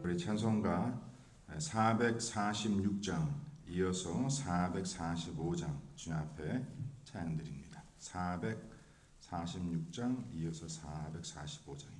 우리 찬송가 446장 이어서 445장 주님 앞에 찬양드립니다. 446장 이어서 445장입니다.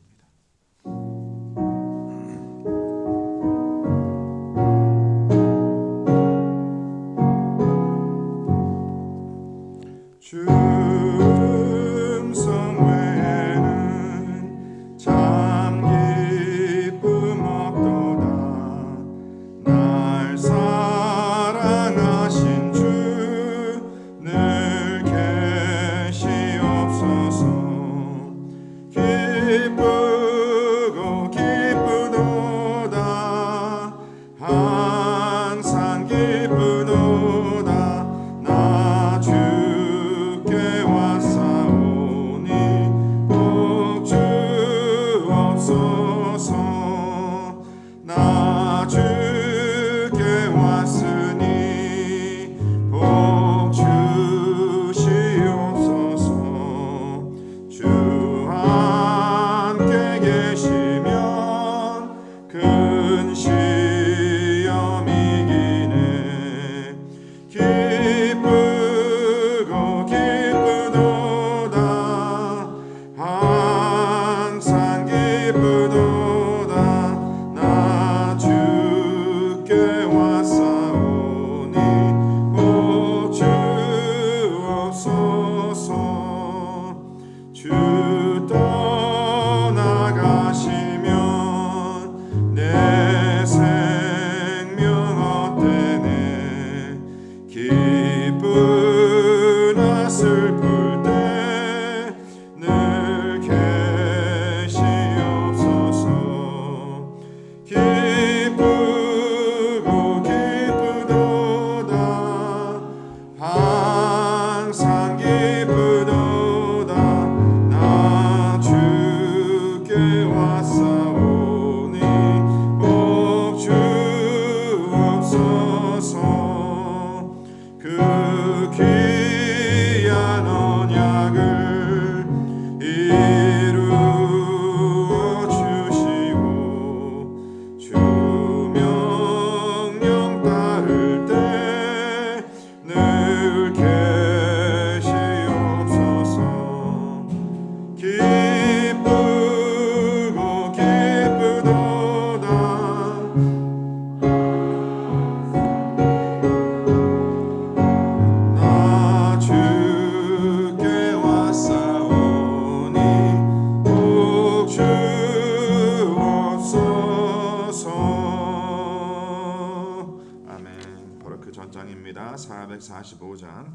전장입니다. 445장.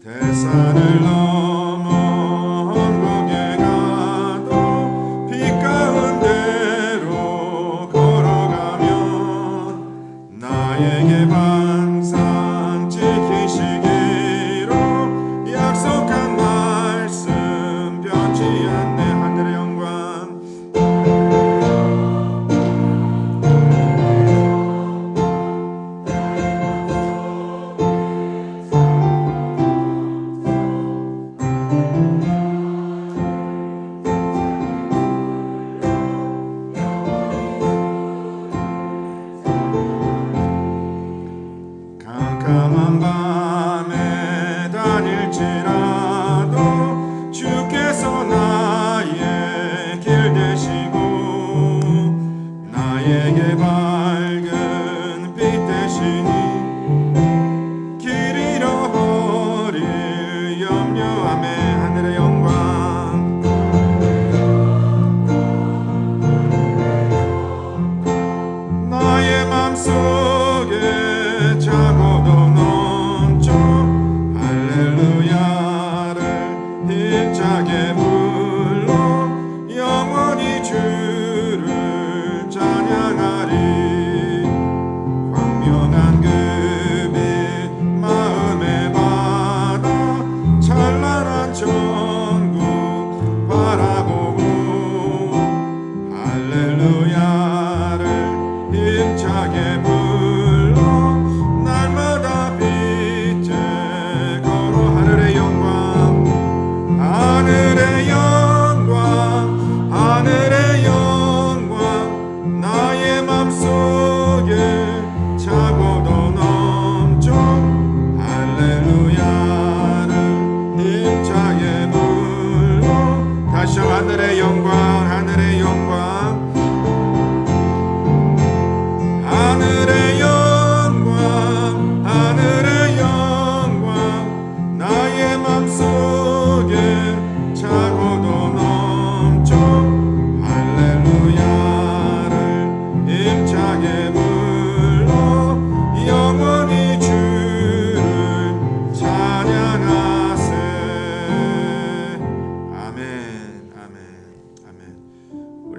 대산을 넘어 언덕에 가도 빛 가운데로 걸어가면 나에게 항상 지키시기로 약속한 말씀 변치 않네. 하늘의 영광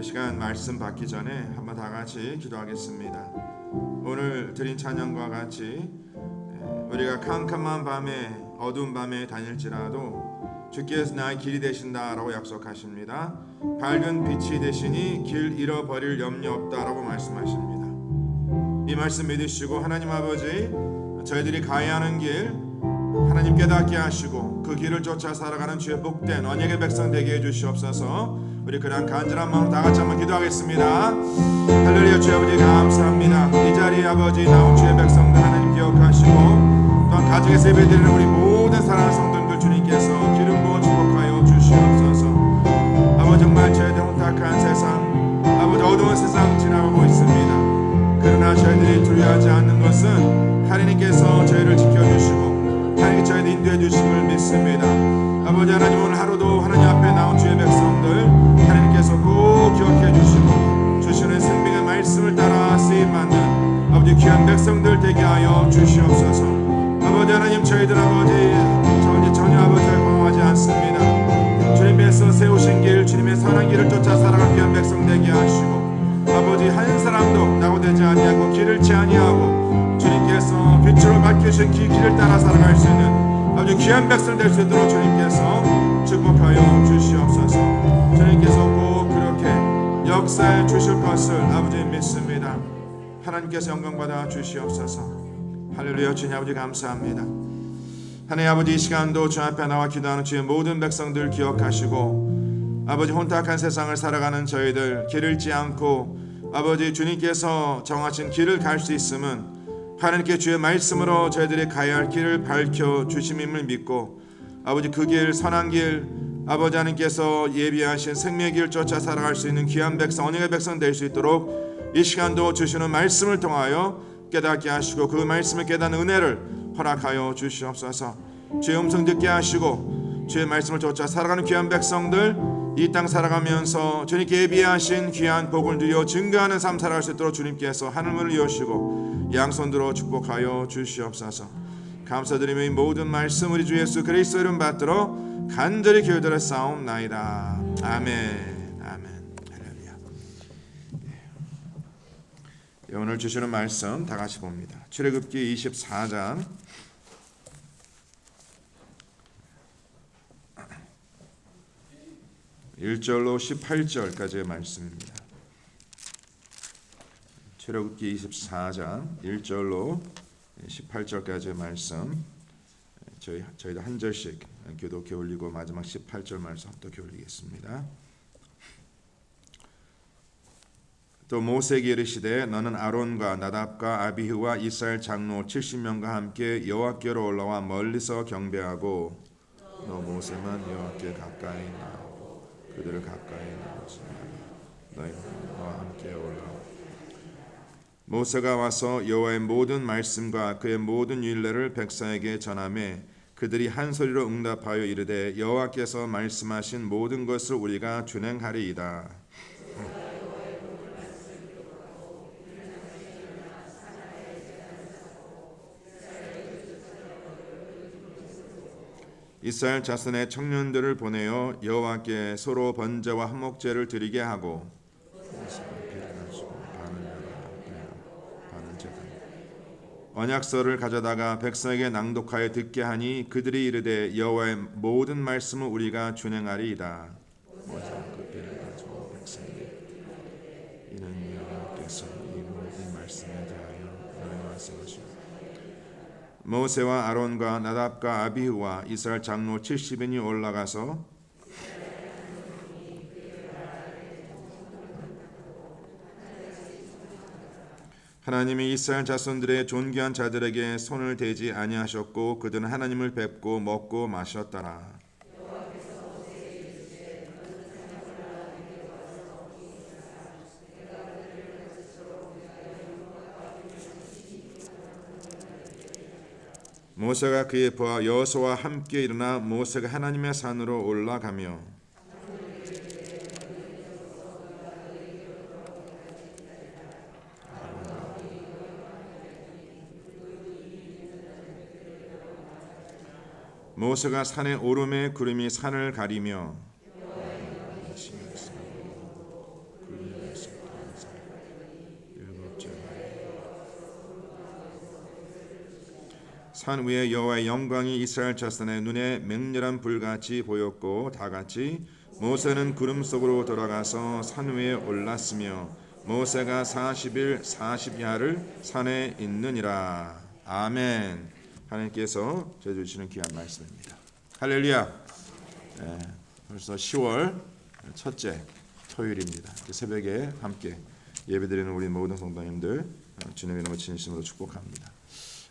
시간 말씀 받기 전에 한번 다 같이 기도하겠습니다. 오늘 드린 찬양과 같이 우리가 캄캄한 밤에 어두운 밤에 다닐지라도 주께서 나의 길이 되신다라고 약속하십니다. 밝은 빛이 되시니 길 잃어버릴 염려 없다라고 말씀하십니다. 이 말씀 믿으시고 하나님 아버지 저희들이 가야 하는 길 하나님 깨닫게 하시고 그 길을 쫓아 살아가는 주의 복된 언약의 백성 되게 해주시옵소서. 우리 그냥 간절한 마음으로 다 같이 한번 기도하겠습니다. 할렐루야. 주의 아버지 감사합니다. 이 자리에 아버지 나온 주의 백성들 하나님 기억하시고 또한 가정에서 예배드리는 우리 모든 사랑하는 성도님들 주님께서 기름 부어 축복하여 주시옵소서. 아버지 정말 저희들 혼탁한 세상 아버지 어두운 세상 지나가고 있습니다. 그러나 저희들이 두려워하지 않는 것은 하나님께서 저희를 지켜주시고 하나님 저희를 인도해 주심을 믿습니다. 아버지 하나님 오늘 하루도 하나님 앞에 나온 주의 백성들 하나님께서 꼭 기억해 주시고 주시는 생명의 말씀을 따라 쓰임받는 아버지 귀한 백성들 되게 하여 주시옵소서. 아버지 하나님 저희들 아버지 전혀 아버지를 방황하지 않습니다. 주님께서 세우신 길 주님의 선한 길을 쫓아 살아갈 귀한 백성 되게 하시고 아버지 한 사람도 낙오되지 아니하고 길을 아니하고 주님께서 빛으로 밝히신 길을 따라 살아갈 수 있는 아주 귀한 백성 될 수 있도록 주님께서 축복하여 주시옵소서. 주님께서 꼭 그렇게 역사해 주실 것을 아버지 믿습니다. 하나님께서 영광 받아 주시옵소서. 할렐루야. 주님 아버지 감사합니다. 하나님 아버지 이 시간도 주 앞에 나와 기도하는 주의 모든 백성들 기억하시고 아버지 혼탁한 세상을 살아가는 저희들 길을 잃지 않고 아버지 주님께서 정하신 길을 갈 수 있음은 하나님께 주의 말씀으로 저희들이 가야 할 길을 밝혀 주심임을 믿고 아버지 그 길 선한 길 아버지 하나님께서 예비하신 생명의 길을 쫓아 살아갈 수 있는 귀한 백성 언약의 백성 될 수 있도록 이 시간도 주시는 말씀을 통하여 깨닫게 하시고 그 말씀을 깨닫는 은혜를 허락하여 주시옵소서. 주의 음성 듣게 하시고 주의 말씀을 쫓아 살아가는 귀한 백성들 이 땅 살아가면서 주님께 예비하신 귀한 복을 누려 증거하는 삶 살아갈 수 있도록 주님께서 하늘문을 여시고 양손 들어 축복하여 주시옵소서. 감사드리며 이 모든 말씀 우리 주 예수 그리스도 이름 받들어 간절히 기도드려 싸움나이다. 아멘. 아멘. 할렐루야. 오늘 주시는 말씀 다 같이 봅니다. 출애굽기 24장 1절로 18절까지의 말씀입니다. 출애굽기 24장 1절로 18절까지의 말씀 저희도 한 절씩 교독해 올리고 마지막 18절 말씀 또 올리겠습니다. 또 모세에게 이르시되 너는 아론과 나답과 아비후와 이스라엘 장로 70명과 함께 여호와께로 올라와 멀리서 경배하고 너 모세만 여호와께 가까이 나오고 그들을 가까이 나오지 말라. 너희는 너와 함께 올라오. 모세가 와서 여호와의 모든 말씀과 그의 모든 율례를 백성에게 전하매 그들이 한 소리로 응답하여 이르되 여호와께서 말씀하신 모든 것을 우리가 준행하리이다. 이스라엘 자손의 청년들을 보내어 여호와께 서로 번제와 한목제를 드리게 하고 언약서를 가져다가 백성에게 낭독하여 듣게 하니 그들이 이르되 여호와의 모든 말씀을 우리가 준행하리이다. 이는 여호와께서 이 모든 말씀에 대하여 너희와 말씀하시고 모세와 아론과 나답과 아비후와 이스라엘 장로 70인이 올라가서 하나님이 이스라엘 자손들의 존귀한 자들에게 손을 대지 아니하셨고 그들은 하나님을 뵙고 먹고 마셨더라. 모세가 그의 부하 여호수아와 함께 일어나 모세가 하나님의 산으로 올라가며 모세가 산에 오름에 구름이 산을 가리며 산 위에 여호와의 영광이 이스라엘 자손의 눈에 맹렬한 불같이 보였고 다 같이 모세는 구름 속으로 돌아가서 산 위에 올랐으며 모세가 40일 40야를 산에 있느니라. 아멘. 하나님께서 저희 주시는 귀한 말씀입니다. 할렐루야. 벌써 10월 첫째 토요일입니다. 새벽에 함께 예배드리는 우리 모든 성도님들 주님의 이름으로 진심으로 축복합니다.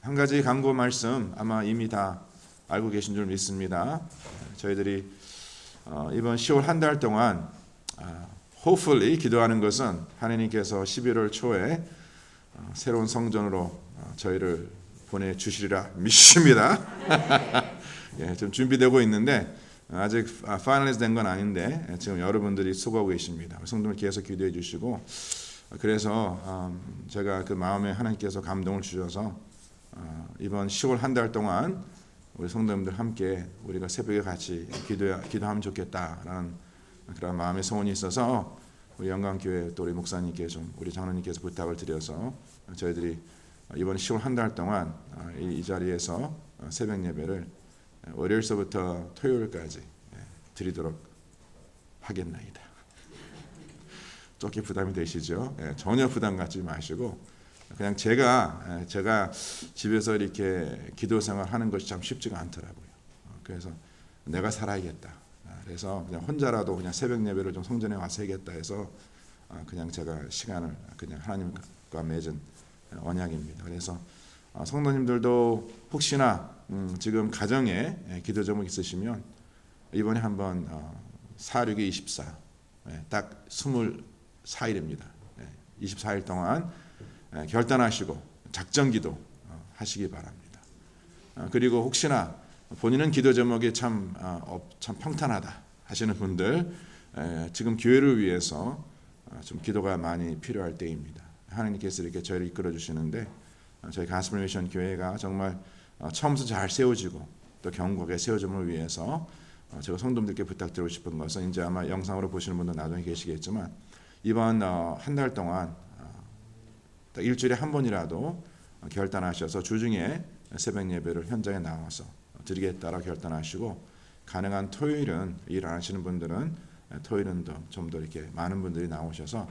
한 가지 강구 말씀 아마 이미 다 알고 계신 줄 믿습니다. 저희들이 이번 10월 한 달 동안 hopefully 기도하는 것은 하나님께서 11월 초에 새로운 성전으로 저희를 보내주시리라 믿습니다. 예, 좀 준비되고 있는데 아직 파이널리즈 된 건 아닌데 지금 여러분들이 수고하고 계십니다. 성도들 계속 기도해 주시고 그래서 제가 그 마음에 하나님께서 감동을 주셔서 이번 10월 한 달 동안 우리 성도님들 함께 우리가 새벽에 같이 기도하면 좋겠다라는 그런 마음의 소원이 있어서 우리 영광교회 또 우리 목사님께 좀 우리 장로님께서 부탁을 드려서 저희들이 이번 10월 한 달 동안 이 자리에서 새벽 예배를 월요일서부터 토요일까지 드리도록 하겠나이다. 조금 부담이 되시죠? 전혀 부담 갖지 마시고 그냥 제가 집에서 이렇게 기도 생활하는 것이 참 쉽지가 않더라고요. 그래서 내가 살아야겠다. 그래서 그냥 혼자라도 그냥 새벽 예배를 좀 성전에 와서 해야겠다 해서 그냥 제가 시간을 그냥 하나님과 맺은 언약입니다. 그래서 성도님들도 혹시나 지금 가정에 기도 제목 있으시면 이번에 한번 4-6-24 딱 24일입니다. 24일 동안 결단하시고 작정기도 하시기 바랍니다. 그리고 혹시나 본인은 기도 제목이 참 평탄하다 하시는 분들 지금 교회를 위해서 좀 기도가 많이 필요할 때입니다. 하나님께서 이렇게 저희를 이끌어 주시는데 저희 가스펠 미션 교회가 정말 처음부터 잘 세워지고 또 견고하게 세워짐을 위해서 제가 성도님들께 부탁드리고 싶은 것은 이제 아마 영상으로 보시는 분들 나중에 계시겠지만 이번 한 달 동안 일주일에 한 번이라도 결단하셔서 주중에 새벽 예배를 현장에 나와서 드리겠다라고 결단하시고 가능한 토요일은 일 안 하시는 분들은 토요일은 좀 더 이렇게 많은 분들이 나오셔서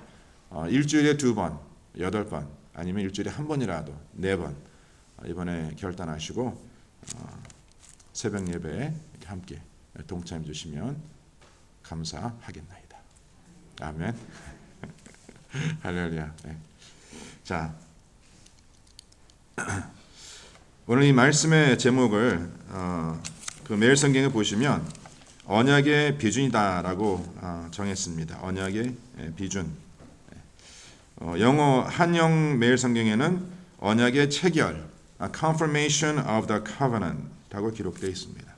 일주일에 2번, 8번 아니면 일주일에 한 번이라도 4번 이번에 결단하시고 새벽 예배에 함께 동참해 주시면 감사하겠나이다. 아멘. 할렐루야. 네. 자, 오늘 이 말씀의 제목을 그 매일 성경에 보시면 언약의 비준이다라고 정했습니다. 언약의 비준. 영어 한영 매일 성경에는 언약의 체결, confirmation of the covenant라고 기록되어 있습니다.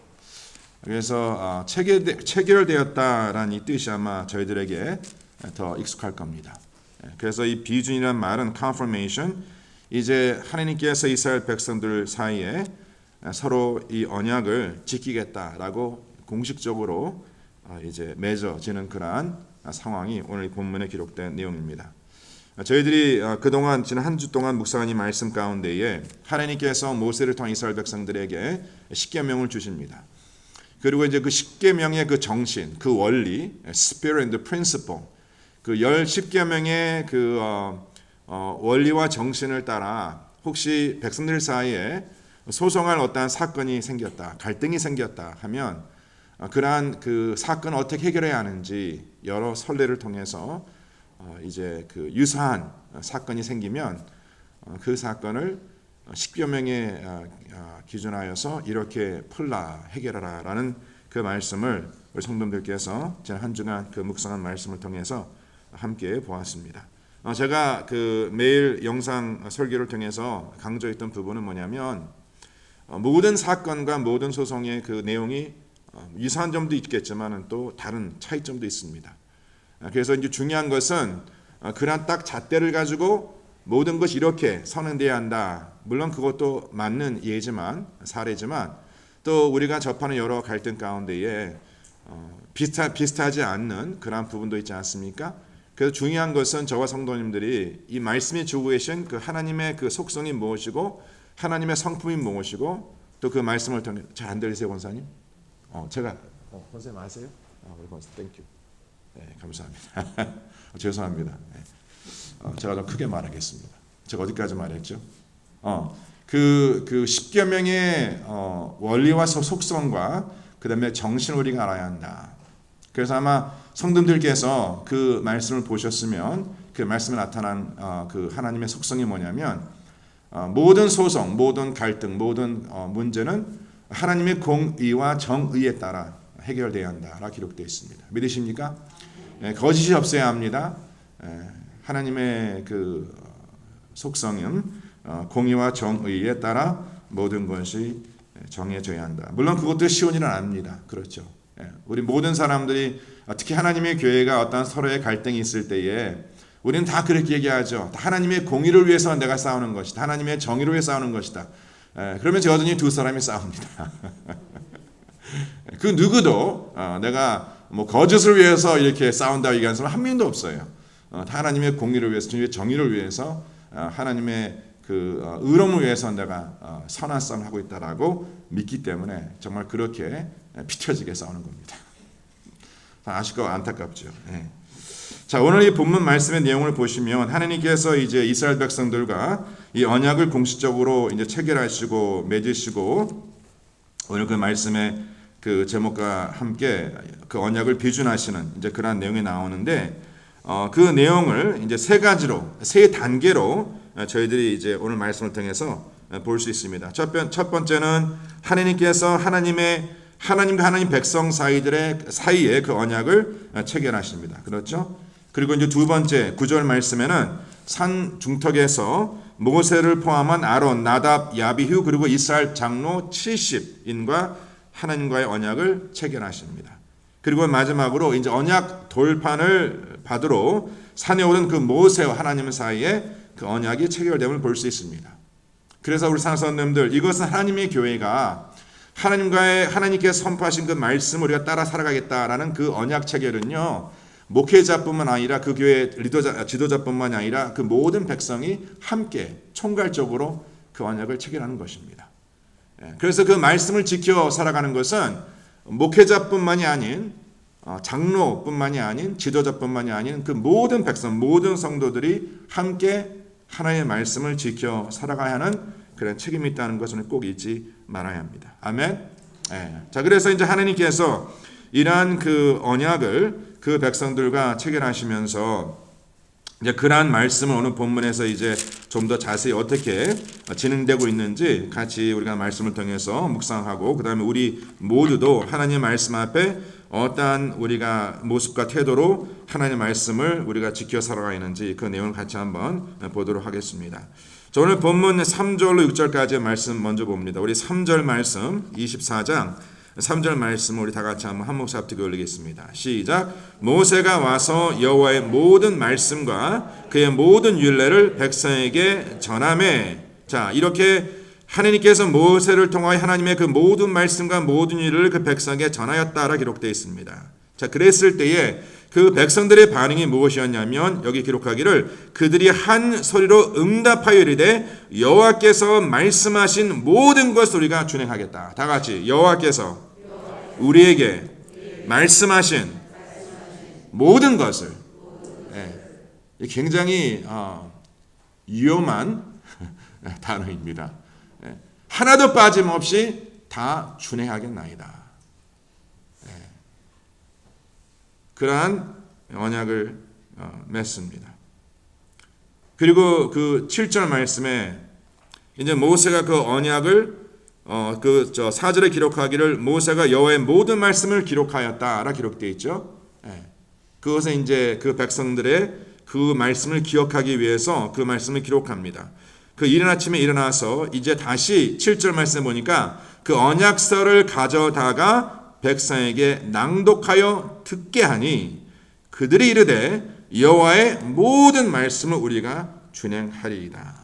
그래서 체결되었다라는 이 뜻이 아마 저희들에게 더 익숙할 겁니다. 그래서 이 비준이라는 말은 confirmation, 이제 하나님께서 이스라엘 백성들 사이에 서로 이 언약을 지키겠다라고 공식적으로 이제 맺어지는 그러한 상황이 오늘 본문에 기록된 내용입니다. 저희들이 그동안 지난 한 주 동안 묵상한 이 말씀 가운데에 하나님께서 모세를 통해 이스라엘 백성들에게 십계명을 주십니다. 그리고 이제 그 십계명의 그 정신, 그 원리, spirit and principle, 그 10계명의 그 원리와 정신을 따라 혹시 백성들 사이에 소송할 어떠한 사건이 생겼다, 갈등이 생겼다 하면 그러한 그 사건을 어떻게 해결해야 하는지 여러 선례를 통해서 이제 그 유사한 사건이 생기면 그 사건을 십계명에 기준하여서 이렇게 풀라, 해결하라라는 그 말씀을 우리 성도님들께서 지난 한 주간 그 묵상한 말씀을 통해서 함께 보았습니다. 제가 그 매일 영상 설교를 통해서 강조했던 부분은 뭐냐면 모든 사건과 모든 소송의 그 내용이 유사한 점도 있겠지만 또 다른 차이점도 있습니다. 그래서 이제 중요한 것은 그런 딱 잣대를 가지고 모든 것이 이렇게 선언돼야 한다. 물론 그것도 맞는 예지만 사례지만 또 우리가 접하는 여러 갈등 가운데에 비슷하지 않는 그런 부분도 있지 않습니까? 그래서 중요한 것은 저와 성도님들이 이 말씀이 주고 계신 그 하나님의 그 속성이 무엇이고 하나님의 성품이 무엇이고 또 그 말씀을 통해 잘 안 들리세요, 권사님? 제가 권사님 아세요? 우리 권사님 땡큐. 네, 감사합니다. 죄송합니다. 네. 제가 좀 크게 말하겠습니다. 제가 어디까지 말했죠? 그 10여 명의 원리와 속성과 그 다음에 정신을 우리가 알아야 한다. 그래서 아마 성도들께서 그 말씀을 보셨으면 그 말씀에 나타난 그 하나님의 속성이 뭐냐면 모든 소송, 모든 갈등, 모든 문제는 하나님의 공의와 정의에 따라 해결돼야 한다라 기록되어 있습니다. 믿으십니까? 거짓이 없어야 합니다. 하나님의 그 속성은 공의와 정의에 따라 모든 것이 정해져야 한다. 물론 그것도 쉬운 일은 아닙니다. 그렇죠. 우리 모든 사람들이 특히 하나님의 교회가 어떤 서로의 갈등이 있을 때에 우리는 다 그렇게 얘기하죠. 하나님의 공의를 위해서 내가 싸우는 것이다. 하나님의 정의를 위해 싸우는 것이다. 그러면서 여전히 두 사람이 싸웁니다. 그 누구도 내가 뭐 거짓을 위해서 이렇게 싸운다고 얘기하는 사람 한 명도 없어요. 다 하나님의 공의를 위해서, 주님의 정의를 위해서, 하나님의 그 의로움을 위해서 내가 선한 싸움을 하고 있다라고 믿기 때문에 정말 그렇게 피 터지게 싸우는 겁니다. 아쉽고 안타깝죠. 네. 자, 오늘 이 본문 말씀의 내용을 보시면 하나님께서 이제 이스라엘 백성들과 이 언약을 공식적으로 이제 체결하시고 맺으시고 오늘 그 말씀의 그 제목과 함께 그 언약을 비준하시는 이제 그러한 내용이 나오는데 그 내용을 이제 세 가지로 세 단계로 저희들이 이제 오늘 말씀을 통해서 볼 수 있습니다. 첫 번째는 하나님께서 하나님과 하나님 백성 사이에 그 언약을 체결하십니다. 그렇죠? 그리고 이제 두 번째 9절 말씀에는 산 중턱에서 모세를 포함한 아론, 나답, 야비후 그리고 이스라엘 장로 70인과 하나님과의 언약을 체결하십니다. 그리고 마지막으로 이제 언약 돌판을 받으러 산에 오른 그 모세와 하나님 사이에 그 언약이 체결됨을 볼 수 있습니다. 그래서 우리 사랑하는 이것은 하나님의 교회가 하나님께서 선포하신 그 말씀을 우리가 따라 살아가겠다라는 그 언약 체결은요, 목회자뿐만 아니라 그 교회 지도자뿐만 아니라 그 모든 백성이 함께 총괄적으로 그 언약을 체결하는 것입니다. 그래서 그 말씀을 지켜 살아가는 것은 목회자뿐만이 아닌 장로뿐만이 아닌 지도자뿐만이 아닌 그 모든 백성, 모든 성도들이 함께 하나님의 말씀을 지켜 살아가야 하는 그런 책임이 있다는 것을 꼭 잊지 말아야 합니다. 아멘. 자, 그래서 이제 하나님께서 이러한 그 언약을 그 백성들과 체결하시면서 이제 그러한 말씀을 오늘 본문에서 이제 좀 더 자세히 어떻게 진행되고 있는지 같이 우리가 말씀을 통해서 묵상하고 그다음에 우리 모두도 하나님의 말씀 앞에 어떠한 우리가 모습과 태도로 하나님의 말씀을 우리가 지켜 살아가는지 그 내용을 같이 한번 보도록 하겠습니다. 자, 오늘 본문 3절로 6절까지의 말씀 먼저 봅니다. 우리 3절 말씀 24장 3절 말씀을 우리 다 같이 한번 한 목소리 앞뒤 올리겠습니다. 시작. 모세가 와서 여호와의 모든 말씀과 그의 모든 율례를 백성에게 전하매. 자, 이렇게 하나님께서 모세를 통하여 하나님의 그 모든 말씀과 모든 율례를 그 백성에게 전하였다라 기록되어 있습니다. 자, 그랬을 때에 그 백성들의 반응이 무엇이었냐면 여기 기록하기를 그들이 한 소리로 응답하여 이르되 여호와께서 말씀하신 모든 것을 우리가 준행하겠다. 다 같이 여호와께서 우리에게 말씀하신 모든 것을. 굉장히 위험한 단어입니다. 하나도 빠짐없이 다 준행하겠나이다. 그러한 언약을 맺습니다. 그리고 그 7절 말씀에 이제 모세가 그 언약을 그 4절에 기록하기를 모세가 여호와의 모든 말씀을 기록하였다라 기록되어 있죠. 그것은 이제 그 백성들의 그 말씀을 기억하기 위해서 그 말씀을 기록합니다. 그 이른 아침에 일어나서 이제 다시 7절 말씀에 보니까 그 언약서를 가져다가 백성에게 낭독하여 듣게 하니 그들이 이르되 여호와의 모든 말씀을 우리가 준행하리이다.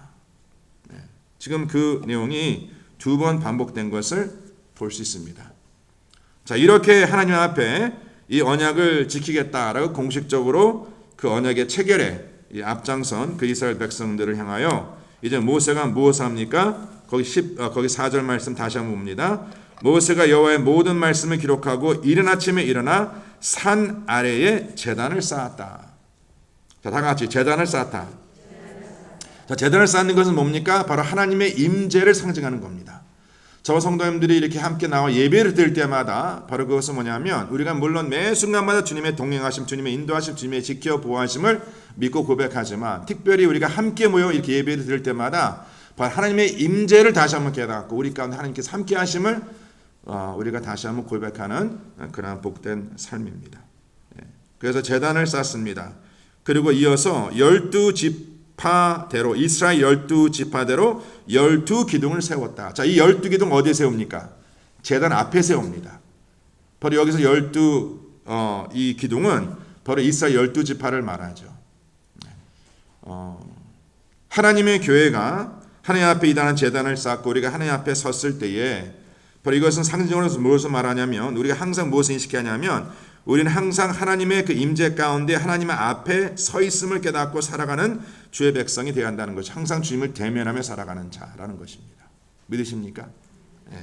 지금 그 내용이 두 번 반복된 것을 볼 수 있습니다. 자, 이렇게 하나님 앞에 이 언약을 지키겠다라고 공식적으로 그 언약의 체결에 앞장선 그 이스라엘 백성들을 향하여 이제 모세가 무엇을 합니까? 거기 4절 말씀 다시 한번 봅니다. 모세가 여호와의 모든 말씀을 기록하고 이른 아침에 일어나 산 아래에 제단을 쌓았다. 자, 다 같이 제단을 쌓았다. 자, 제단을 쌓는 것은 뭡니까? 바로 하나님의 임재를 상징하는 겁니다. 저와 성도님들이 이렇게 함께 나와 예배를 드릴 때마다 바로 그것은 뭐냐면 우리가 물론 매 순간마다 주님의 동행하심, 주님의 인도하심, 주님의 지켜 보호하심을 믿고 고백하지만 특별히 우리가 함께 모여 이렇게 예배를 드릴 때마다 바로 하나님의 임재를 다시 한번 깨닫고 우리 가운데 하나님께서 함께 하심을 우리가 다시 한번 고백하는 그러한 복된 삶입니다. 그래서 제단을 쌓습니다. 그리고 이어서 12지파대로 이스라엘 12지파대로 12기둥을 세웠다. 자, 이 12기둥 어디에 세웁니까? 제단 앞에 세웁니다. 바로 여기서 이 기둥은 바로 이스라엘 12지파를 말하죠. 하나님의 교회가 하나님 앞에 이단한 제단을 쌓고 우리가 하나님 앞에 섰을 때에 바로 이것은 상징적으로 무엇을 말하냐면 우리가 항상 무엇을 인식하냐면 우리는 항상 하나님의 그 임재 가운데 하나님 앞에 서 있음을 깨닫고 살아가는 주의 백성이 되어야 한다는 것이 항상 주님을 대면하며 살아가는 자라는 것입니다. 믿으십니까? 네.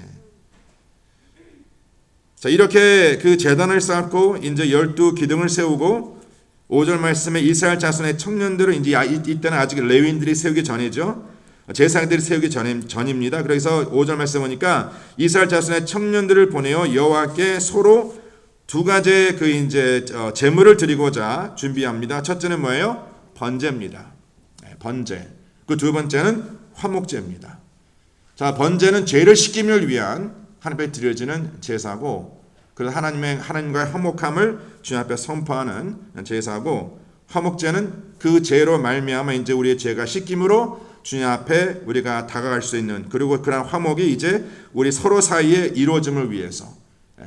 자, 이렇게 그 제단을 쌓고 이제 12기둥을 세우고 5절 말씀에 이스라엘 자손의 청년들을 이제 이때는 아직 레위인들이 세우기 전이죠. 제사장들이 세우기 전입니다. 그래서 5절 말씀 보니까 이스라엘 자손의 청년들을 보내어 여호와께 서로 두 가지의 그 이제 제물을 드리고자 준비합니다. 첫째는 뭐예요? 번제입니다. 번제. 그 두 번째는 화목제입니다. 자, 번제는 죄를 씻김을 위한 하나님 앞에 드려지는 제사고, 그래서 하나님과의 화목함을 주님 앞에 선포하는 제사고, 화목제는 그 죄로 말미암아 이제 우리의 죄가 씻김으로 주님 앞에 우리가 다가갈 수 있는, 그리고 그런 화목이 이제 우리 서로 사이에 이루어짐을 위해서.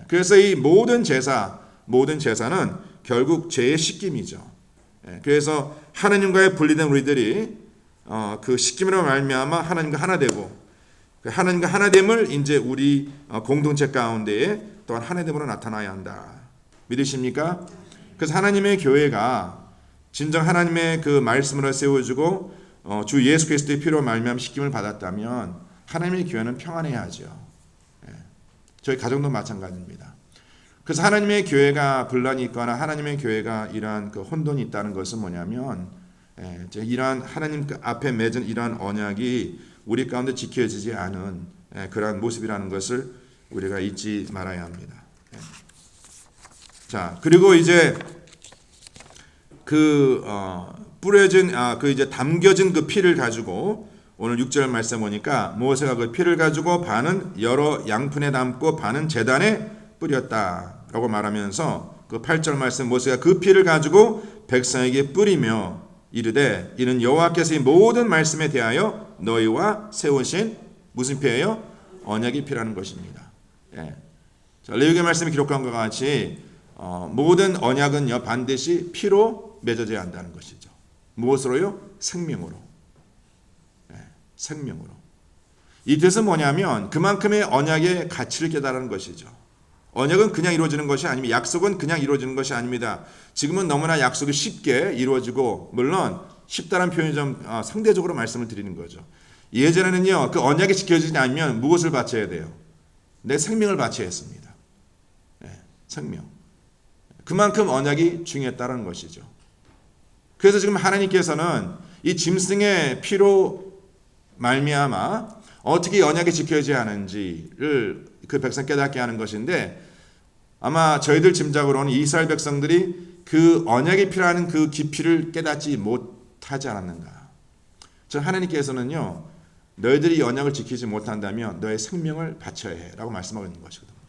그래서 이 모든 제사는 결국 죄의 씻김이죠. 그래서 하나님과의 분리된 우리들이 그 씻김으로 말미암아 하나님과 하나 되고, 하나님과 하나됨을 이제 우리 공동체 가운데에 또한 하나됨으로 나타나야 한다. 믿으십니까? 그래서 하나님의 교회가 진정 하나님의 그 말씀으로 세워주고 주 예수 그리스도의 피로 말미암아 씻김을 받았다면 하나님의 교회는 평안해야죠. 저희 가정도 마찬가지입니다. 그래서 하나님의 교회가 분란이 있거나 하나님의 교회가 이러한 그 혼돈이 있다는 것은 뭐냐면 이러한 하나님 앞에 맺은 이러한 언약이 우리 가운데 지켜지지 않은 그러한 모습이라는 것을 우리가 잊지 말아야 합니다. 자, 그리고 이제 그 뿌려진 그 이제 담겨진 그 피를 가지고 오늘 6절 말씀 보니까 모세가 그 피를 가지고 반은 여러 양푼에 담고 반은 제단에 뿌렸다라고 말하면서 그 8절 말씀 모세가 그 피를 가지고 백성에게 뿌리며 이르되 이는 여호와께서 이 모든 말씀에 대하여 너희와 세우신 무슨 피예요? 언약의 피라는 것입니다. 자, 레위기 말씀이 기록한 것과 같이 모든 언약은요 반드시 피로 맺어져야 한다는 것이죠. 무엇으로요? 생명으로. 생명으로. 이 뜻은 뭐냐면 그만큼의 언약의 가치를 깨달은 것이죠. 언약은 그냥 이루어지는 것이 아닙니다. 약속은 그냥 이루어지는 것이 아닙니다. 지금은 너무나 약속이 쉽게 이루어지고, 물론 쉽다는 표현이 좀 상대적으로 말씀을 드리는 거죠. 예전에는요 그 언약이 지켜지지 않으면 무엇을 바쳐야 돼요? 내 생명을 바쳐야 했습니다. 생명. 그만큼 언약이 중요했다는 것이죠. 그래서 지금 하나님께서는 이 짐승의 피로 말미암아 어떻게 언약이 지켜져야 하는지를 그 백성 깨닫게 하는 것인데, 아마 저희들 짐작으로는 이스라엘 백성들이 그 언약이 필요한 그 깊이를 깨닫지 못하지 않았는가. 저 하나님께서는요 너희들이 언약을 지키지 못한다면 너의 생명을 바쳐야 해 라고 말씀하고 있는 것이거든요.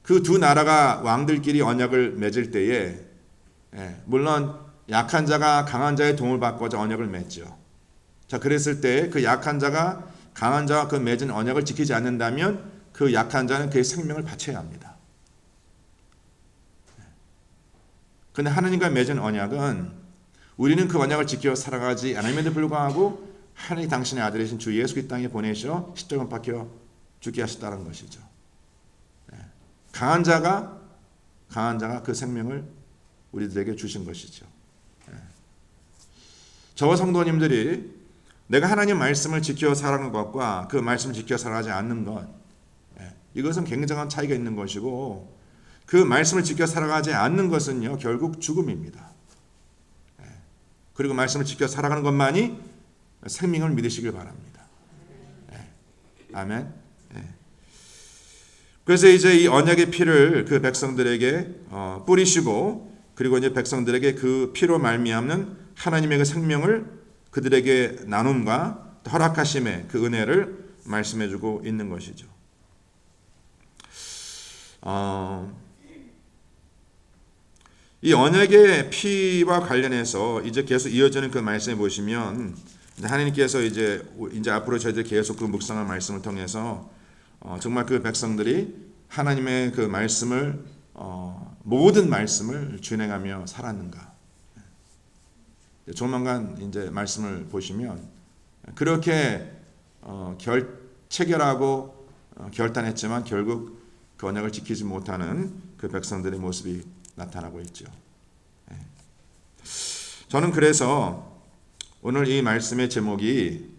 그 두 나라가 왕들끼리 언약을 맺을 때에 물론 약한 자가 강한 자의 도움을 받고자 언약을 맺죠. 자, 그랬을 때 그 약한 자가 강한 자와 그 맺은 언약을 지키지 않는다면 그 약한 자는 그의 생명을 바쳐야 합니다. 그런데 하나님과 맺은 언약은 우리는 그 언약을 지켜 살아가지 않음에도 불구하고 하나님 당신의 아들이신 주 예수 이 땅에 보내셔 십자가에 박혀 죽게 하셨다는 것이죠. 강한 자가 그 생명을 우리들에게 주신 것이죠. 저와 성도님들이 내가 하나님 말씀을 지켜 살아가는 것과 그 말씀을 지켜 살아가지 않는 것, 이것은 굉장한 차이가 있는 것이고, 그 말씀을 지켜 살아가지 않는 것은요 결국 죽음입니다. 그리고 말씀을 지켜 살아가는 것만이 생명을 믿으시길 바랍니다. 아멘. 그래서 이제 이 언약의 피를 그 백성들에게 뿌리시고, 그리고 이제 백성들에게 그 피로 말미암는 하나님의 그 생명을 그들에게 나눔과 허락하심의 그 은혜를 말씀해주고 있는 것이죠. 이 언약의 피와 관련해서 이제 계속 이어지는 그 말씀에 보시면 하나님께서 이제 앞으로 저희들 계속 그 묵상할 말씀을 통해서 정말 그 백성들이 하나님의 그 말씀을 모든 말씀을 준행하며 살았는가. 조만간 이제 말씀을 보시면 그렇게 체결하고 결단했지만 결국 그 언약을 지키지 못하는 그 백성들의 모습이 나타나고 있죠. 저는 그래서 오늘 이 말씀의 제목이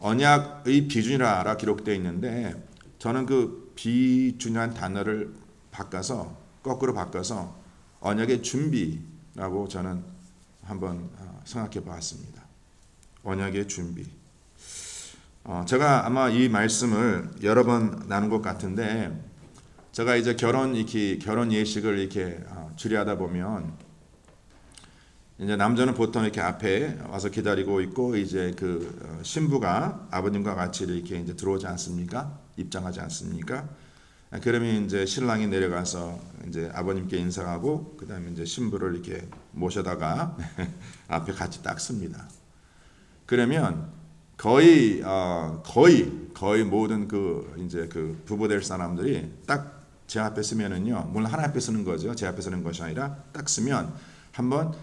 언약의 비준이라 기록되어 있는데, 저는 그 비준이라는 단어를 거꾸로 바꿔서 언약의 준비라고 저는 한번 생각해 봤습니다. 언약의 준비. 제가 아마 이 말씀을 여러 번 나눈 것 같은데, 제가 이제 결혼 예식을 이렇게 주례하다 보면 이제 남자는 보통 이렇게 앞에 와서 기다리고 있고, 이제 그 신부가 아버님과 같이 이렇게 이제 들어오지 않습니까? 입장하지 않습니까? 그러면 이제 신랑이 내려가서 이제 아버님께 인사하고, 그다음에 이제 신부를 이렇게 모셔다가 앞에 같이 딱 씁니다. 그러면 거의 모든 그 이제 그 부부 될 사람들이 딱 제 앞에 쓰면은요, 물론 하나 앞에 쓰는 거죠. 제 앞에 쓰는 것이 아니라 딱 쓰면 한번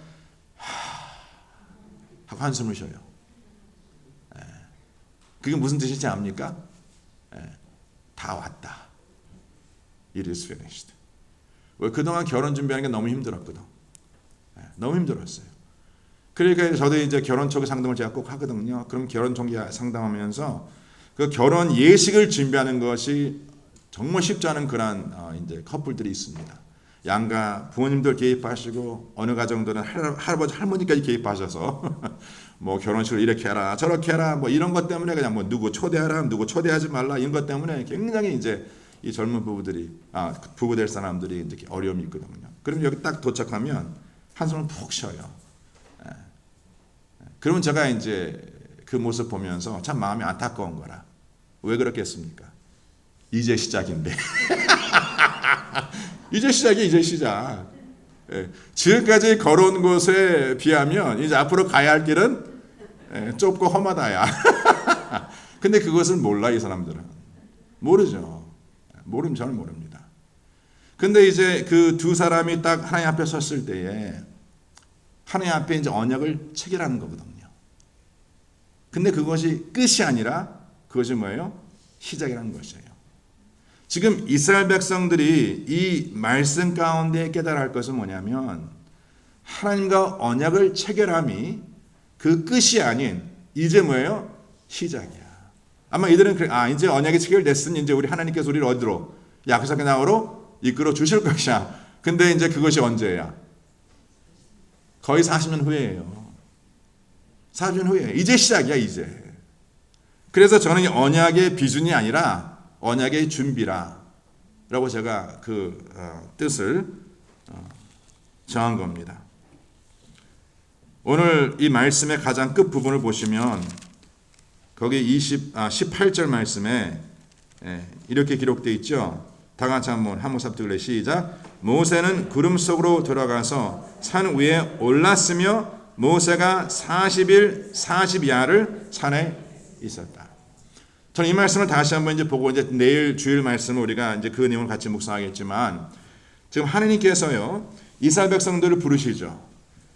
하고 한숨을 쉬어요. 그게 무슨 뜻인지 압니까? 다 왔다. It is finished. 왜 그동안 결혼 준비하는 게 너무 힘들었거든. 너무 힘들었어요. 그러니까 저도 이제 결혼 초기 상담을 제가 꼭 하거든요. 그럼 결혼 초기 상담하면서 그 결혼 예식을 준비하는 것이 정말 쉽지 않은 그런 이제 커플들이 있습니다. 양가 부모님들 개입하시고, 어느 가정들은 할아버지 할머니까지 개입하셔서 뭐 결혼식을 이렇게 해라 저렇게 해라 뭐 이런 것 때문에 그냥 뭐 누구 초대하라 누구 초대하지 말라 이런 것 때문에 굉장히 이제 이 젊은 부부 될 사람들이 이제 어려움이 있거든요. 그럼 여기 딱 도착하면 한숨을 푹 쉬어요. 그러면 제가 이제 그 모습 보면서 참 마음이 안타까운 거라. 왜 그렇겠습니까? 이제 시작인데. 이제 시작. 지금까지 걸어온 곳에 비하면 이제 앞으로 가야 할 길은 좁고 험하다야. 근데 그것을 몰라, 이 사람들은. 모르죠. 저는 모릅니다. 근데 이제 그 두 사람이 딱 하나님 앞에 섰을 때에 하나님 앞에 이제 언약을 체결하는 거거든요. 근데 그것이 끝이 아니라 그것이 뭐예요? 시작이라는 것이에요. 지금 이스라엘 백성들이 이 말씀 가운데 깨달아야 할 것은 뭐냐면, 하나님과 언약을 체결함이 그 끝이 아닌 이제 뭐예요? 시작이야. 아마 이들은 이제 언약이 체결됐으니 이제 우리 하나님께서 우리를 어디로? 약속의 나라로 이끌어 주실 것이야. 근데 이제 그것이 언제야? 거의 40년 후예요. 40년 후에 이제 시작이야, 이제. 그래서 저는 언약의 비준이 아니라 언약의 준비라고 제가 그 뜻을 정한 겁니다. 오늘 이 말씀의 가장 끝 부분을 보시면 거기 18절 말씀에 이렇게 기록되어 있죠. 다 같이 한번 한목삽들래 시작. 모세는 구름 속으로 들어가서 산 위에 올랐으며 모세가 40일 40야를 산에 있었다. 저는 이 말씀을 다시 한번 이제 보고 이제 내일 주일 말씀을 우리가 이제 그 내용을 같이 묵상하겠지만, 지금 하나님께서요 이스라엘 백성들을 부르시죠.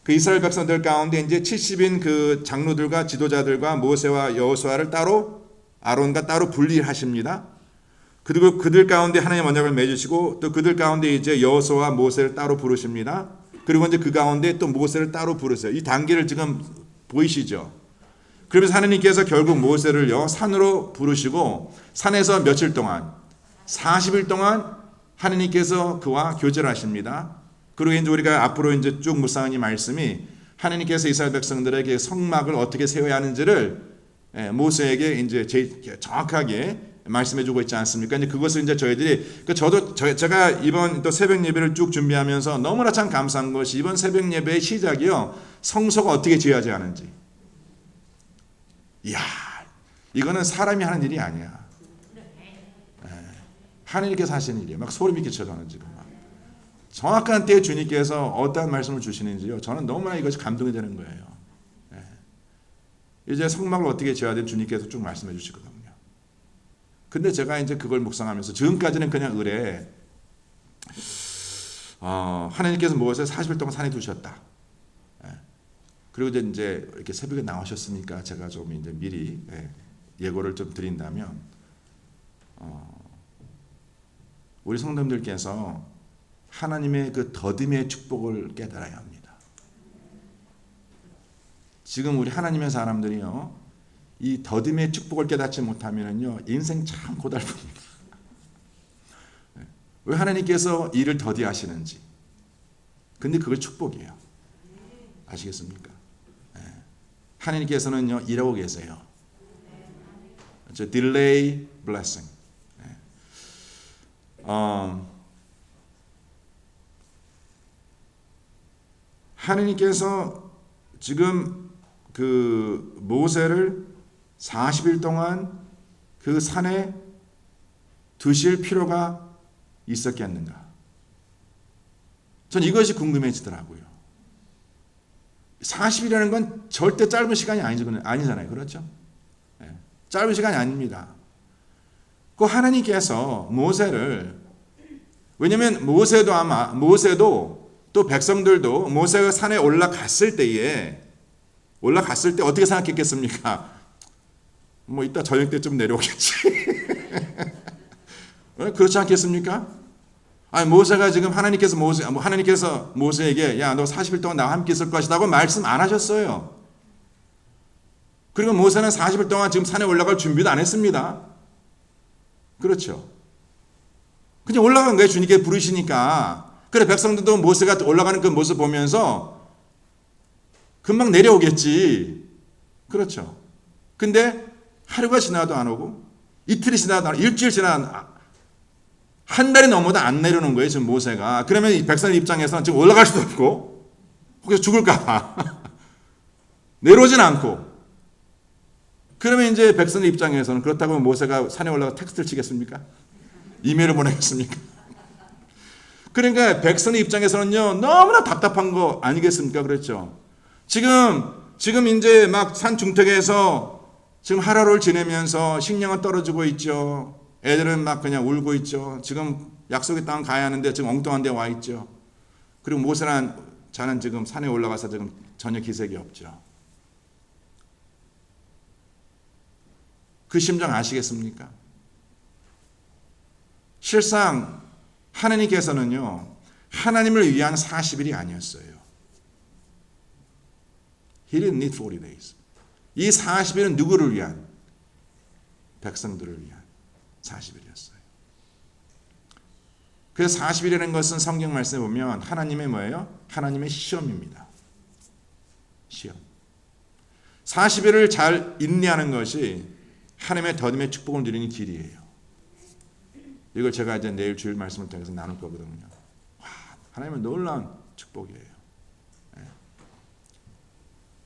그 이스라엘 백성들 가운데 이제 70인 그 장로들과 지도자들과 모세와 여호수아를 따로 아론과 따로 분리하십니다. 그리고 그들 가운데 하나님 언약을 맺으시고, 또 그들 가운데 이제 여호수아와 모세를 따로 부르십니다. 그리고 이제 그 가운데 또 모세를 따로 부르세요. 이 단계를 지금 보이시죠? 그러면서 하나님께서 결국 모세를요 산으로 부르시고 산에서 며칠 동안 40일 동안 하나님께서 그와 교제를 하십니다. 그리고 이제 우리가 앞으로 이제 쭉 묵상한 이 말씀이 하나님께서 이스라엘 백성들에게 성막을 어떻게 세워야 하는지를 모세에게 이제 정확하게 말씀해주고 있지 않습니까? 이제 그것을 이제 저희들이 제가 이번 또 새벽 예배를 쭉 준비하면서 너무나 참 감사한 것이 이번 새벽 예배의 시작이요 성소가 어떻게 지어져야 하는지. 이야, 이거는 사람이 하는 일이 아니야. 하나님께서 하시는 일이에요. 막 소름이 끼쳐가는 지금. 정확한 때에 주님께서 어떠한 말씀을 주시는지요. 저는 너무나 이것이 감동이 되는 거예요. 이제 성막을 어떻게 지어야 되는 주님께서 쭉 말씀해 주시거든요. 근데 제가 이제 그걸 묵상하면서 지금까지는 그냥 의뢰 하나님께서 무엇을 40일 동안 산에 두셨다. 그리고 이제 이렇게 새벽에 나오셨으니까 제가 좀 이제 미리 예고를 좀 드린다면 우리 성도님들께서 하나님의 그 더듬의 축복을 깨달아야 합니다. 지금 우리 하나님의 사람들이요 이 더듬의 축복을 깨닫지 못하면요 인생 참 고달픕니다. 왜 하나님께서 일을 더디하시는지. 근데 그걸 축복이에요. 아시겠습니까? 하나님께서는요 일하고 계세요. delay blessing. 하나님께서 지금 그 모세를 40일 동안 그 산에 두실 필요가 있었겠는가? 전 이것이 궁금해지더라고요. 40일이라는 건 절대 짧은 시간이 아니잖아요. 그렇죠? 짧은 시간이 아닙니다. 그 하나님께서 모세를 왜냐하면 모세도 또 백성들도 모세가 산에 올라갔을 때 어떻게 생각했겠습니까? 뭐 이따 저녁 때쯤 내려오겠지. 그렇지 않겠습니까? 아니 모세가 지금 하나님께서 모세에게 야 너 40일 동안 나와 함께 있을 것이라고 말씀 안 하셨어요. 그리고 모세는 40일 동안 지금 산에 올라갈 준비도 안 했습니다. 그렇죠. 그냥 올라간 거예요. 주님께 부르시니까. 그래 백성들도 모세가 올라가는 그 모습 보면서 금방 내려오겠지. 그렇죠. 근데 하루가 지나도 안 오고 이틀이 지나도 안 오고 일주일 지나도 한 달이 넘어도 안 내려오는 거예요. 지금 모세가. 그러면 이 백성의 입장에서는 지금 올라갈 수도 없고 혹시 죽을까 봐 내려오진 않고 그러면 이제 백성의 입장에서는 그렇다고 모세가 산에 올라가 텍스트를 치겠습니까? 이메일을 보내겠습니까? 그러니까 백성의 입장에서는요 너무나 답답한 거 아니겠습니까? 그렇죠. 지금 이제 막 산 중턱에서 지금 하루를 지내면서 식량은 떨어지고 있죠. 애들은 막 그냥 울고 있죠. 지금 약속의 땅 가야 하는데 지금 엉뚱한 데 와 있죠. 그리고 모세는 자는 지금 산에 올라가서 지금 전혀 기색이 없죠. 그 심정 아시겠습니까? 실상 하나님께서는요 하나님을 위한 40일이 아니었어요. He didn't need 40 days. 이 40일은 누구를 위한? 백성들을 위한 40일이었어요. 그래서 40일이라는 것은 성경 말씀에 보면 하나님의 뭐예요? 하나님의 시험입니다. 시험. 40일을 잘 인내하는 것이 하나님의 더듬의 축복을 누리는 길이에요. 이걸 제가 이제 내일 주일 말씀을 통해서 나눌 거거든요. 와, 하나님의 놀라운 축복이에요.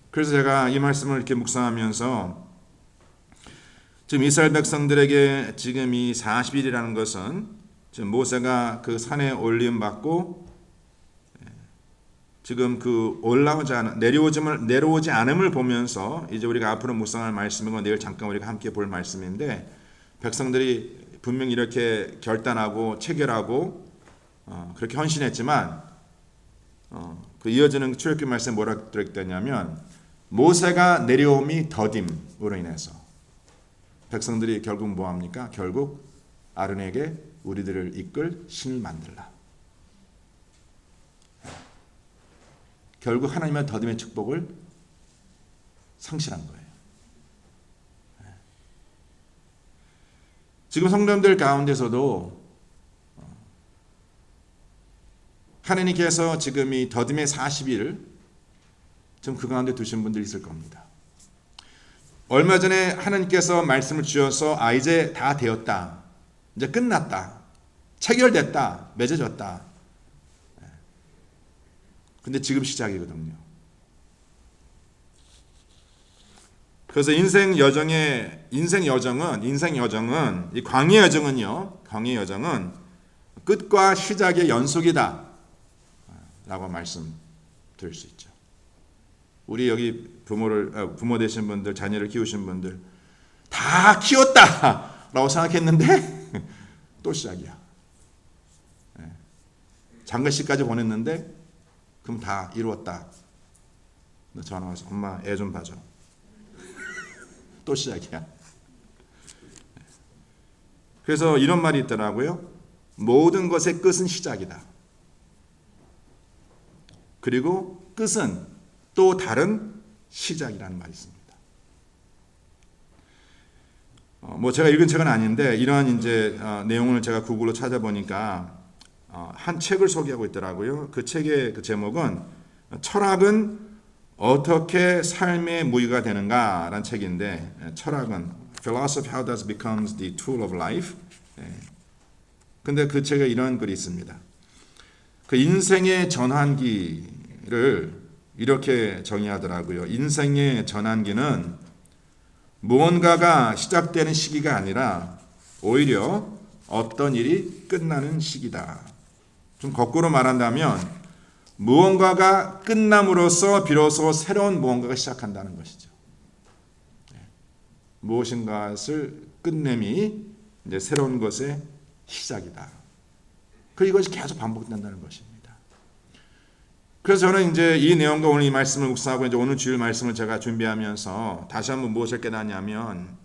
그래서 제가 이 말씀을 이렇게 묵상하면서 지금 이스라엘 백성들에게 지금 이 40일이라는 것은 지금 모세가 그 산에 올림 받고 지금 그 내려오지 않음을 보면서 이제 우리가 앞으로 묵상할 말씀이고 내일 잠깐 우리가 함께 볼 말씀인데 백성들이 분명히 이렇게 결단하고 체결하고 그렇게 헌신했지만 그 이어지는 출애굽기 말씀에 뭐라고 들어있냐면 모세가 내려옴이 더딤으로 인해서 백성들이 결국 뭐합니까? 결국 아론에게 우리들을 이끌 신을 만들라. 결국 하나님의 더딤의 축복을 상실한 거예요. 지금 성도님들 가운데서도 하나님께서 지금 이 더듬의 40일 좀 그 가운데 두신 분들이 있을 겁니다. 얼마 전에 하나님께서 말씀을 주셔서 이제 다 되었다. 이제 끝났다. 체결됐다. 맺어졌다. 근데 지금 시작이거든요. 그래서 인생 여정은 이 광야 여정은 끝과 시작의 연속이다 라고 말씀드릴 수 있죠. 우리 여기 부모 되신 분들, 자녀를 키우신 분들 다 키웠다 라고 생각했는데 또 시작이야. 장가식까지 보냈는데 그럼 다 이루었다. 너 전화 와서 엄마 애 좀 봐줘. 또 시작이야. 그래서 이런 말이 있더라고요. 모든 것의 끝은 시작이다. 그리고 끝은 또 다른 시작이라는 말이 있습니다. 제가 읽은 책은 아닌데 이러한 이제 내용을 제가 구글로 찾아보니까 한 책을 소개하고 있더라고요. 그 책의 그 제목은 철학은 어떻게 삶의 무기가 되는가라는 책인데, 철학은 Philosophy How Does Becomes the Tool of Life. 근데 그 책에 이런 글이 있습니다. 그 인생의 전환기를 이렇게 정의하더라고요. 인생의 전환기는 무언가가 시작되는 시기가 아니라 오히려 어떤 일이 끝나는 시기다. 좀 거꾸로 말한다면 무언가가 끝남으로써 비로소 새로운 무언가가 시작한다는 것이죠. 무엇인가를 끝냄이 이제 새로운 것의 시작이다. 그리고 이것이 계속 반복된다는 것입니다. 그래서 저는 이제 이 내용과 오늘 이 말씀을 묵상하고 이제 오늘 주일 말씀을 제가 준비하면서 다시 한번 무엇을 깨닫냐면,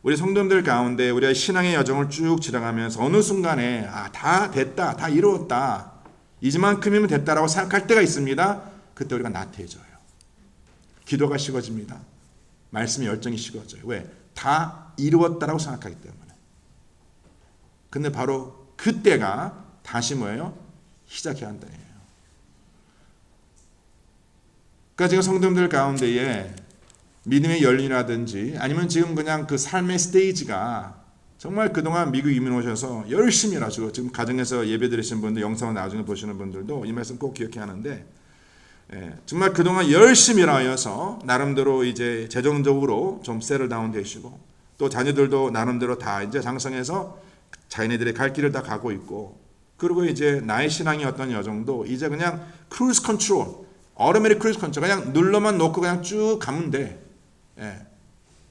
우리 성도님들 가운데 우리의 신앙의 여정을 쭉 지나가면서 어느 순간에 다 됐다, 다 이루었다, 이제만큼이면 됐다라고 생각할 때가 있습니다. 그때 우리가 나태해져요. 기도가 식어집니다. 말씀의 열정이 식어져요. 왜? 다 이루었다라고 생각하기 때문에. 근데 바로 그때가 다시 뭐예요? 시작해야 한다는 거예요. 그러니까 지금 성도님들 가운데에 믿음의 연륜이라든지 아니면 지금 그냥 그 삶의 스테이지가 정말 그동안 미국 이민 오셔서 열심히 일하시고, 지금 가정에서 예배 드리신 분들, 영상을 나중에 보시는 분들도 이 말씀 꼭 기억해야 하는데, 정말 그동안 열심히 일하여서 나름대로 이제 재정적으로 좀 세틀다운 되시고, 또 자녀들도 나름대로 다 이제 장성해서 자기네들의 갈 길을 다 가고 있고, 그리고 이제 나의 신앙의 어떤 여정도 이제 그냥 크루즈 컨트롤, 어토매틱 크루즈 컨트롤, 그냥 눌러만 놓고 그냥 쭉 가면 돼.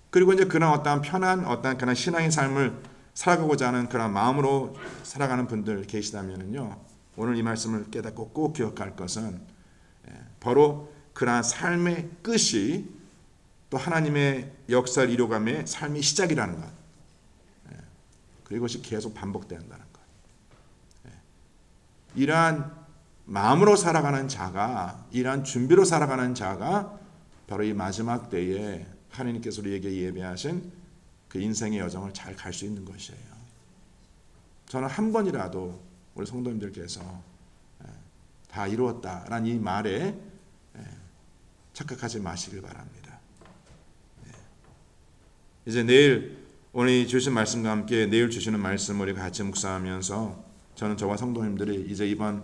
그리고 이제 그런 어떤 편한 어떤 그런 신앙의 삶을 살아가고자 하는 그런 마음으로 살아가는 분들 계시다면요, 오늘 이 말씀을 깨닫고 꼭 기억할 것은 바로 그러한 삶의 끝이 또 하나님의 역사를 이루어감의 삶의 시작이라는 것. 그리고 이것이 계속 반복된다는 것. 이러한 마음으로 살아가는 자가, 이러한 준비로 살아가는 자가 바로 이 마지막 때에 하나님께서 우리에게 예배하신 그 인생의 여정을 잘 갈 수 있는 것이에요. 저는 한 번이라도 우리 성도님들께서 다 이루었다라는 이 말에 착각하지 마시길 바랍니다. 이제 내일 오늘 주신 말씀과 함께 내일 주시는 말씀 우리 같이 묵상하면서 저는 저와 성도님들이 이제 이번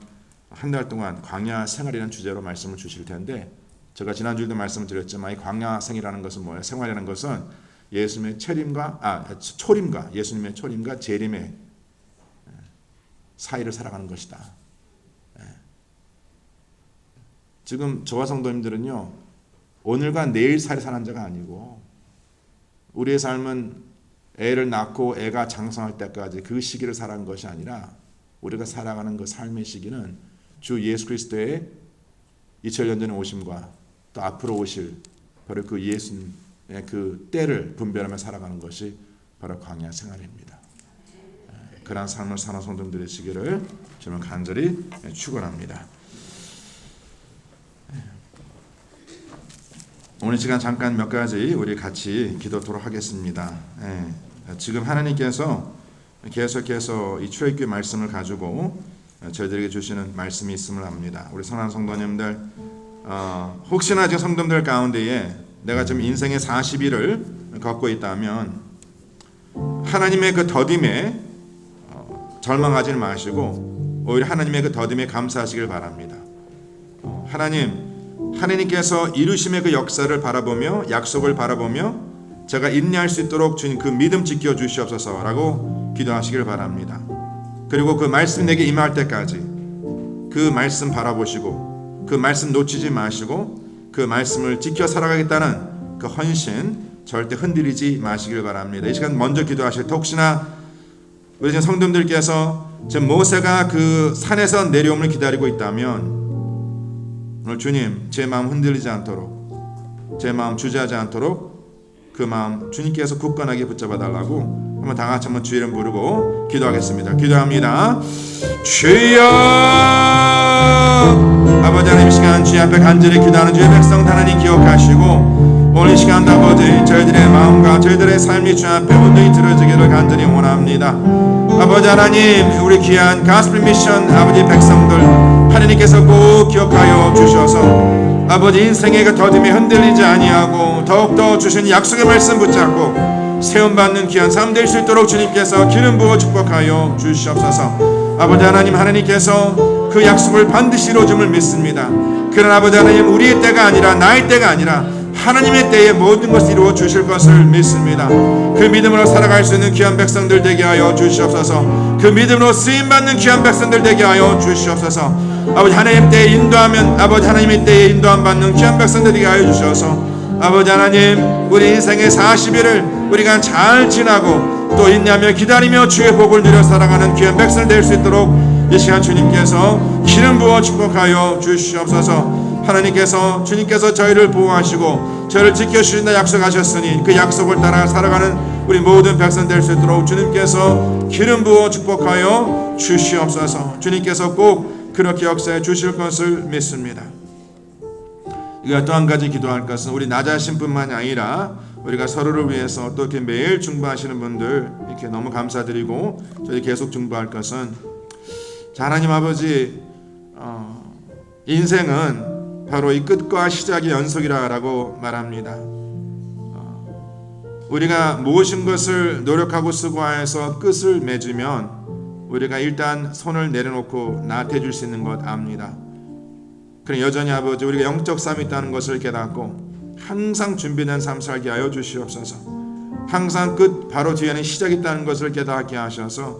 한 달 동안 광야 생활이라는 주제로 말씀을 주실 텐데, 제가 지난주에도 말씀을 드렸지만 이 광야 생이라는 것은 뭐예요? 생활이라는 것은 예수님의 초림과 예수님의 초림과 재림의 사이를 살아가는 것이다. 지금 저와 성도님들은요, 오늘과 내일 사이를 사는 자가 아니고, 우리의 삶은 애를 낳고 애가 장성할 때까지 그 시기를 살아가는 것이 아니라, 우리가 살아가는 그 삶의 시기는 주 예수 그리스도의 2000년 전에 오심과 또 앞으로 오실 바로 그 예수님의 그 때를 분별하며 살아가는 것이 바로 광야 생활입니다. 그러한 삶을 사는 성도들 되시기를 저는 간절히 축원합니다. 오늘 시간 잠깐 몇 가지 우리 같이 기도하도록 하겠습니다. 지금 하나님께서 계속해서 이 출애굽기 말씀을 가지고 저희들에게 주시는 말씀이 있음을 압니다. 우리 사랑하는 성도님들, 혹시나 지금 성도님들 가운데에 내가 지금 인생의 40일을 걷고 있다면 하나님의 그 더딤에 절망하지 마시고 오히려 하나님의 그 더딤에 감사하시길 바랍니다. 하나님께서 이루심의 그 역사를 바라보며 약속을 바라보며 제가 인내할 수 있도록 주님 그 믿음 지켜 주시옵소서라고 기도하시길 바랍니다. 그리고 그 말씀 내게 임할 때까지 그 말씀 바라보시고 그 말씀 놓치지 마시고 그 말씀을 지켜 살아가겠다는 그 헌신 절대 흔들리지 마시길 바랍니다. 이 시간 먼저 기도하실 때 혹시나 우리 지금 성도님들께서 지금 모세가 그 산에서 내려옴을 기다리고 있다면 오늘 주님 제 마음 흔들리지 않도록 제 마음 주저하지 않도록 그 마음 주님께서 굳건하게 붙잡아 달라고 한번 다 같이 한번 주 이름 부르고 기도하겠습니다. 기도합니다. 주여, 아버지 하나님, 이 시간 주님 앞에 간절히 기도하는 주의 백성 하나님 기억하시고 오늘 이 시간 아버지 저희들의 마음과 저희들의 삶이 주 앞에 온전히 들어지기를 간절히 원합니다. 아버지 하나님, 우리 귀한 가스펠 미션 아버지 백성들 하나님께서 꼭 기억하여 주셔서 아버지 인생의 그 더딤에 흔들리지 아니하고 더욱더 주신 약속의 말씀 붙잡고 세움받는 귀한 삶 될 수 있도록 주님께서 기름 부어 축복하여 주시옵소서. 아버지 하나님, 하나님께서 그 약속을 반드시 이루어줌을 믿습니다. 그러나 아버지 하나님, 우리의 때가 아니라 나의 때가 아니라 하나님의 때에 모든 것을 이루어 주실 것을 믿습니다. 그 믿음으로 살아갈 수 있는 귀한 백성들 되게 하여 주시옵소서. 그 믿음으로 쓰임받는 귀한 백성들 되게 하여 주시옵소서. 아버지 하나님 때에 인도하면 아버지 하나님의 때에 인도함 받는 귀한 백성들 되게 하여 주셔서 아버지 하나님, 우리 인생의 40일을 우리가 잘 지나고 또 인내하며 기다리며 주의 복을 누려 살아가는 귀한 백성 될 수 있도록 이 시간 주님께서 기름 부어 축복하여 주시옵소서. 하나님께서 주님께서 저희를 보호하시고 저희를 지켜주신다 약속하셨으니 그 약속을 따라 살아가는 우리 모든 백성 될 수 있도록 주님께서 기름 부어 축복하여 주시옵소서. 주님께서 꼭 그렇게 역사해 주실 것을 믿습니다. 우리가 또 한 가지 기도할 것은 우리 나 자신뿐만이 아니라 우리가 서로를 위해서 또 이렇게 매일 중보하시는 분들 이렇게 너무 감사드리고 저희 계속 중보할 것은 자, 하나님 아버지, 인생은 바로 이 끝과 시작의 연속이라고 말합니다. 우리가 모든 것을 노력하고 수고해서 끝을 맺으면 우리가 일단 손을 내려놓고 나태해질 수 있는 것 압니다. 그럼 여전히 아버지 우리가 영적 삶이 있다는 것을 깨닫고 항상 준비된 삶 살게 하여 주시옵소서. 항상 끝 바로 뒤에는 시작이 있다는 것을 깨닫게 하셔서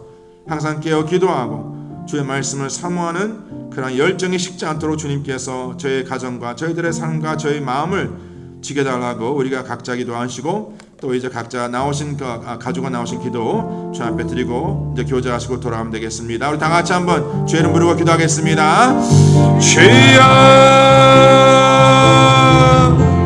항상 깨어 기도하고 주의 말씀을 사모하는 그런 열정이 식지 않도록 주님께서 저희 가정과 저희들의 삶과 저희 마음을 지켜달라고 우리가 각자 기도하시고 또 이제 각자 나오신 가족과 나오신 기도 주 앞에 드리고 이제 교제하시고 돌아오면 되겠습니다. 우리 다 같이 한번 주의 이름 부르고 기도하겠습니다. 주여,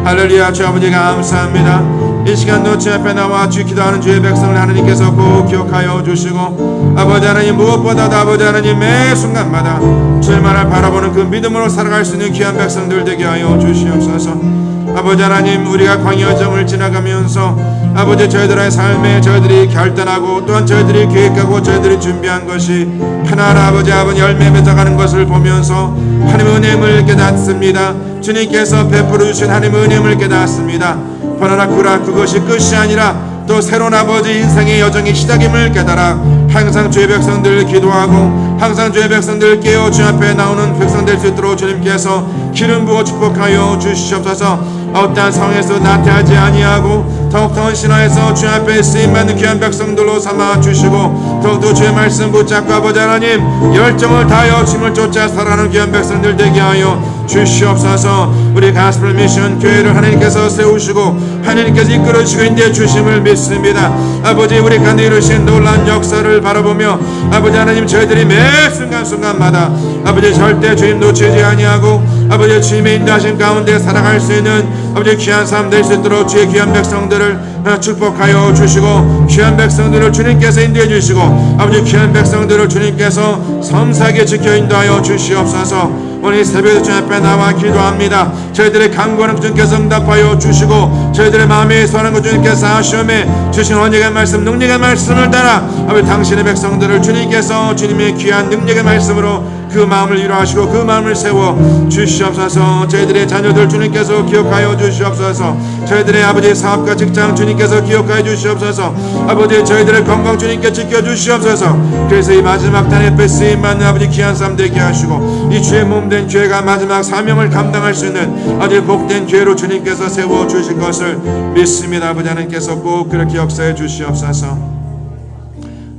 할렐루야. 주 아버지 감사합니다. 이 시간도 주 앞에 나와 주 기도하는 주의 백성을 하나님께서 꼭 기억하여 주시고 아버지 하나님, 무엇보다도 아버지 하나님 매 순간마다 주의만을 바라보는 그 믿음으로 살아갈 수 있는 귀한 백성들 되게 하여 주시옵소서. 아버지 하나님, 우리가 광야정을 지나가면서 아버지 저희들의 삶에 저희들이 결단하고 또한 저희들이 계획하고 저희들이 준비한 것이 하나하나 아버지 열매 맺어가는 것을 보면서 하나님의 은혜임을 깨닫습니다. 주님께서 베풀어 주신 하나님의 은혜임을 깨닫습니다. 그러나 그것이 끝이 아니라 또 새로운 아버지 인생의 여정의 시작임을 깨달아 항상 주의 백성들 기도하고 항상 주의 백성들 깨어 주 앞에 나오는 백성 될 수 있도록 주님께서 기름 부어 축복하여 주시옵소서. 어떠한 상황에서 나태하지 아니하고 더욱더 헌신하여서 주 앞에 쓰임받는 귀한 백성들로 삼아 주시고 더욱더 주의 말씀 붙잡고 아버지 하나님 열정을 다하여 주님을 쫓아 살아가는 귀한 백성들 되게 하여 주시옵소서. 우리 가스펠 미션 교회를 하나님께서 세우시고 하나님께서 이끌어주시고 인도해 주심을 믿습니다. 아버지, 우리 가운데 이루신 놀라운 역사를 바라보며 아버지 하나님 저희들이 매 순간순간마다 아버지 절대 주님 놓치지 아니하고 아버지 주님의 인도하심 가운데 살아갈 수 있는 아버지 귀한 삶 될 수 있도록 주의 귀한 백성들을 축복하여 주시고 귀한 백성들을 주님께서 인도해 주시고 아버지 귀한 백성들을 주님께서 섬세하게 지켜 인도하여 주시옵소서. 오늘 새벽에 주님 앞에 나와 기도합니다. 저희들의 간구하는 주님께서 응답하여 주시고 저희들의 마음에 소하는 것 주님께서 아쉬움에 주신 언약의 말씀 능력의 말씀을 따라 아버지 당신의 백성들을 주님께서 주님의 귀한 능력의 말씀으로 그 마음을 위로하시고 그 마음을 세워 주시옵소서. 저희들의 자녀들 주님께서 기억하여 주시옵소서. 저희들의 아버지 사업과 직장 주님께서 기억하여 주시옵소서. 아버지 저희들의 건강 주님께 지켜주시옵소서. 그래서 이 마지막 단에 쓰임받는 아버지 귀한 삶 되게 하시고 이 주의 몸된 교회가 마지막 사명을 감당할 수 있는 아주 복된 교회로 주님께서 세워 주실 것을 믿습니다. 아버지 하나님께서 꼭 그렇게 역사해 주시옵소서.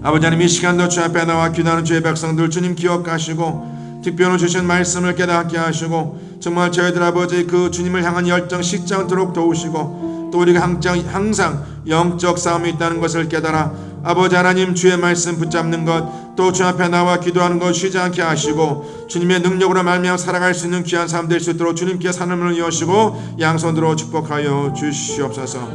아버지 하나님 이 시간도 주 앞에 나와 기도하는 주의 백성들 주님 기억하시고 특별히 주신 말씀을 깨닫게 하시고 정말 저희들 아버지 그 주님을 향한 열정 식지 않도록 도우시고 또 우리가 항상 영적 싸움이 있다는 것을 깨달아 아버지 하나님 주의 말씀 붙잡는 것 또 주 앞에 나와 기도하는 것 쉬지 않게 하시고 주님의 능력으로 말미암아 살아갈 수 있는 귀한 삶 될 수 있도록 주님께 산음을 이어시고 양손으로 축복하여 주시옵소서.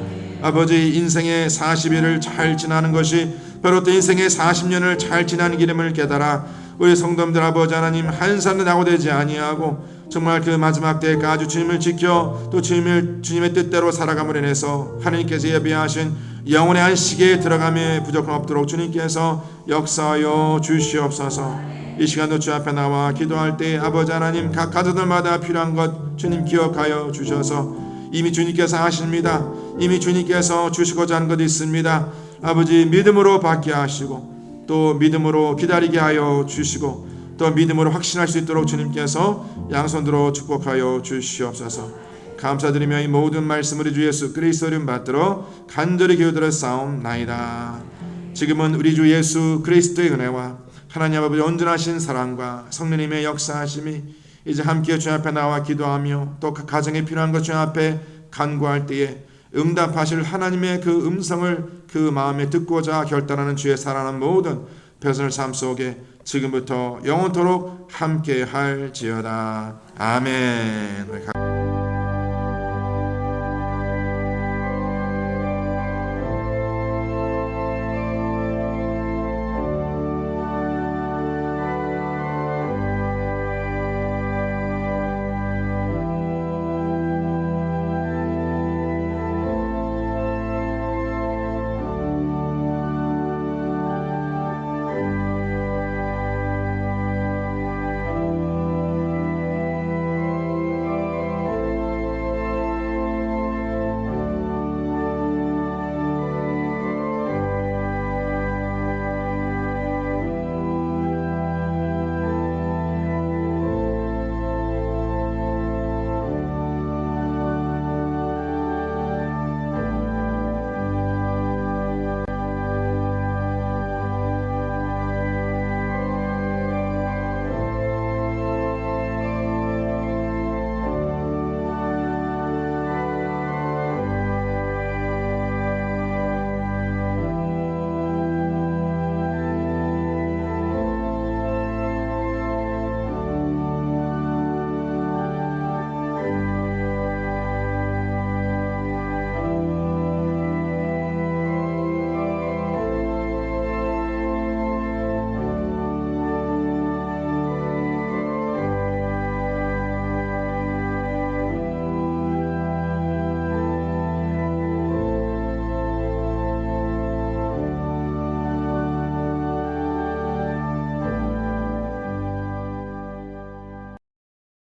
아버지 인생의 40일을 잘 지나는 것이 바로 또 인생의 40년을 잘 지나는 기름을 깨달아 우리 성도님들 아버지 하나님 한 사람도 낙오되지 아니하고 정말 그 마지막 때까지 주님을 지켜 또 주님의 뜻대로 살아감으로 인해서 하나님께서 예비하신 영혼의 안식에 들어감에 부족함 없도록 주님께서 역사하여 주시옵소서. 이 시간도 주 앞에 나와 기도할 때 아버지 하나님 각 가정들마다 필요한 것 주님 기억하여 주셔서 이미 주님께서 하십니다. 이미 주님께서 주시고자 하는 것 있습니다. 아버지 믿음으로 받게 하시고 또 믿음으로 기다리게 하여 주시고 또 믿음으로 확신할 수 있도록 주님께서 양손으로 축복하여 주시옵소서. 감사드리며 이 모든 말씀을 우리 주 예수 그리스도를 이름 받들어 간절히 기도드려 싸움나이다. 지금은 우리 주 예수 그리스도의 은혜와 하나님 아버지 온전하신 사랑과 성령님의 역사하심이 이제 함께 주 앞에 나와 기도하며 또 그 가정에 필요한 것 주 앞에 간구할 때에 응답하실 하나님의 그 음성을 그 마음에 듣고자 결단하는 주의 사랑하는 모든 personal 삶 속에 지금부터 영원토록 함께 할지어다. 아멘.